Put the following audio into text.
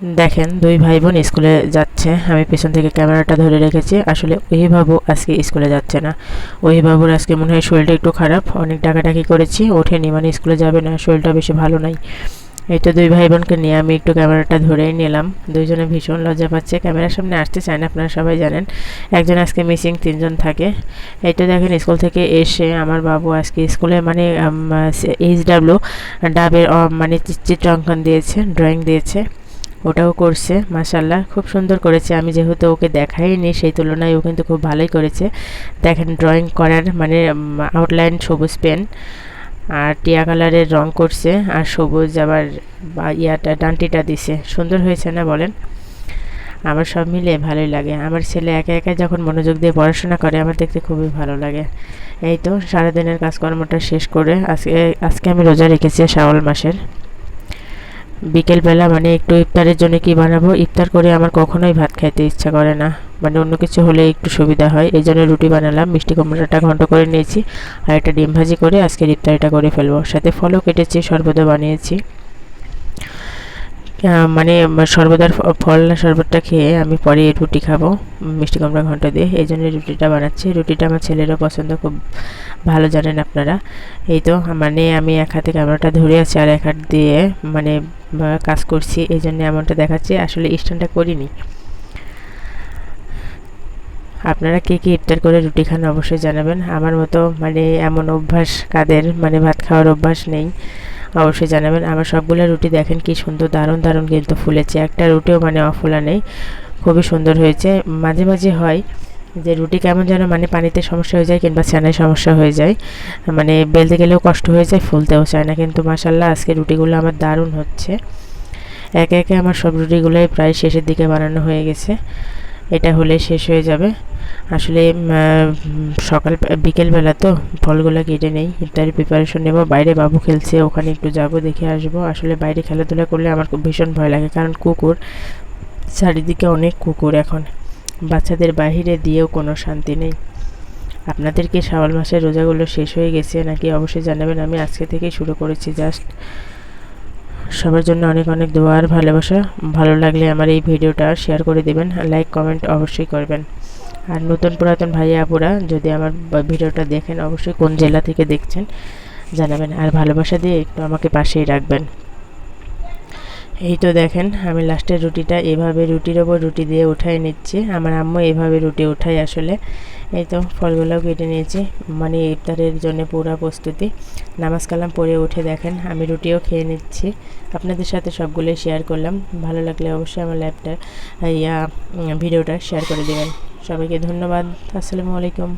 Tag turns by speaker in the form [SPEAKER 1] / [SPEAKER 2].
[SPEAKER 1] দেখেন দুই ভাই বোন স্কুলে যাচ্ছে, আমি পেছন থেকে ক্যামেরাটা ধরে রেখেছি। আসলে ওই বাবু আজকে স্কুলে যাচ্ছে না। ওই বাবুর আজকে মনে হয় শরীরটা একটু খারাপ, অনেক ডাকাডাকি করেছি, ওঠেনি, মানে স্কুলে যাবে না, শরীরটা বেশি ভালো নাই। এই তো দুই ভাই বোনকে নিয়ে আমি একটু ক্যামেরাটা ধরেই নিলাম। দুইজনে ভীষণ লজ্জা পাচ্ছে, ক্যামেরার সামনে আসতে চায় না, আপনারা সবাই জানেন। একজন আজকে মিসিং, তিনজন থাকে। এই তো দেখেন স্কুল থেকে এসে আমার বাবু আজকে স্কুলে মানে এইচডাব্লিউ ডাবের মানে চিত্রাঙ্কন দিয়েছে, ড্রয়িং দিয়েছে, ওটাও করছে। মাশাল্লাহ খুব সুন্দর করেছে। আমি যেহেতু ওকে দেখাইনি, সেই তুলনায় ও কিন্তু খুব ভালোই করেছে। দেখেন ড্রয়িং করার মানে আউটলাইন সবুজ পেন আর টিয়া কালারের রং করছে, আর সবুজ আবার ইয়াটা ডান্টিটা দিছে। সুন্দর হয়েছে না বলেন? আমার সব মিলিয়ে ভালোই লাগে। আমার ছেলে একা একা যখন মনোযোগ দিয়ে পড়াশোনা করে আমার দেখতে খুবই ভালো লাগে। এই তো সারাদিনের কাজকর্মটা শেষ করে আজকে আজকে আমি রোজা রেখেছি শাওয়াল মাসের। বিকেলবেলা মানে একটু ইফতারের জন্য কি বানাবো, ইফতার করে আমার কখনোই ভাত খাইতে ইচ্ছা করে না, মানে অন্য কিছু হলে একটু সুবিধা হয়। এই জন্য রুটি বানালাম, মিষ্টি কুমড়াটা ঘন্ট করে নিয়েছি, আর একটা ডিম ভাজি করে আজকের ইফতারিটা করে ফেলবো। সাথে ফলও কেটেছি, শরবতও বানিয়েছি। মানে সর্বদার ফল না শরবতটা খেয়ে আমি পরে রুটি খাবো মিষ্টি কুমড়া ঘন্ট দিয়ে, এই জন্য রুটিটা বানাচ্ছি। রুটিটা আমার ছেলেরও পছন্দ, খুব ভালো জানেন আপনারা। এই তো মানে আমি এক হাতে ক্যামেরাটা ধরে আছি আর এক হাত দিয়ে মানে কাজ করছি, এই জন্য এমনটা দেখাচ্ছি। আসলে স্ট্যান্ডটা করিনি। আপনারা কে কে ইফতার করে রুটি খান অবশ্যই জানাবেন। আমার মতো মানে এমন অভ্যাস কাদের মানে ভাত খাওয়ার অভ্যাস নেই, অবশ্যই জানাবেন। আমার সবগুলো রুটি দেখেন কি সুন্দর, দারুণ দারুণ কিন্তু ফুলেছে, একটা রুটিও মানে অফুলা নেই, খুবই সুন্দর হয়েছে। মাঝে মাঝে হয় যে রুটি কেমন যেন মানে পানিতে সমস্যা হয়ে যায় কিংবা ছানায় সমস্যা হয়ে যায়, মানে বেলতে গেলেও কষ্ট হয়ে যায়, ফুলতেও চায় না। কিন্তু মাশাল্লাহ আজকে রুটিগুলো আমার দারুণ হচ্ছে। একে একে আমার সব রুটিগুলোই প্রায় শেষের দিকে বানানো হয়ে গেছে, এটা হলে শেষ হয়ে যাবে। আসলে সকাল বিকেলবেলা তো ফলগুলো কেটে নেই, ইফতারের প্রিপারেশন নেব। বাইরে বাবু খেলছে, ওখানে একটু যাব, দেখে আসবো। আসলে বাইরে খেলাধুলা করলে আমার খুব ভীষণ ভয় লাগে, কারণ কুকুর চারিদিকে, অনেক কুকুর এখন, বাচ্চাদের বাহিরে দিয়েও কোনো শান্তি নেই। আপনাদের কি শাওয়াল মাসের রোজাগুলো শেষ হয়ে গেছে নাকি অবশ্যই জানাবেন। আমি আজকে থেকেই শুরু করেছি জাস্ট। সবার জন্য অনেক অনেক দোয়া আর ভালোবাসা। ভালো লাগলে আমার এই ভিডিওটা শেয়ার করে দেবেন, লাইক কমেন্ট অবশ্যই করবেন। আর নতুন পুরাতন ভাইয়া আপুরা যদি আমার ভিডিওটা দেখেন অবশ্যই কোন জেলা থেকে দেখছেন জানাবেন, আর ভালোবাসা দিয়ে একটু আমাকে পাশেই রাখবেন। এই তো দেখেন আমি লাস্টের রুটিটা এভাবে রুটির ওপর রুটি দিয়ে উঠাই নিচ্ছি, আমার আম্মু এভাবে রুটি উঠাই আসলে। এই তো ফলগুলোও কেটে নিয়েছি, মানে ইফতারের জন্য পুরো প্রস্তুতি। নামাজ কালাম পড়ে উঠে দেখেন আমি রুটিও খেয়ে নিচ্ছি। আপনাদের সাথে সবগুলোই শেয়ার করলাম। ভালো লাগলে অবশ্যই আমার লাইভটা ভিডিওটা শেয়ার করে দেবেন। সবাইকে ধন্যবাদ। আসসালামু আলাইকুম।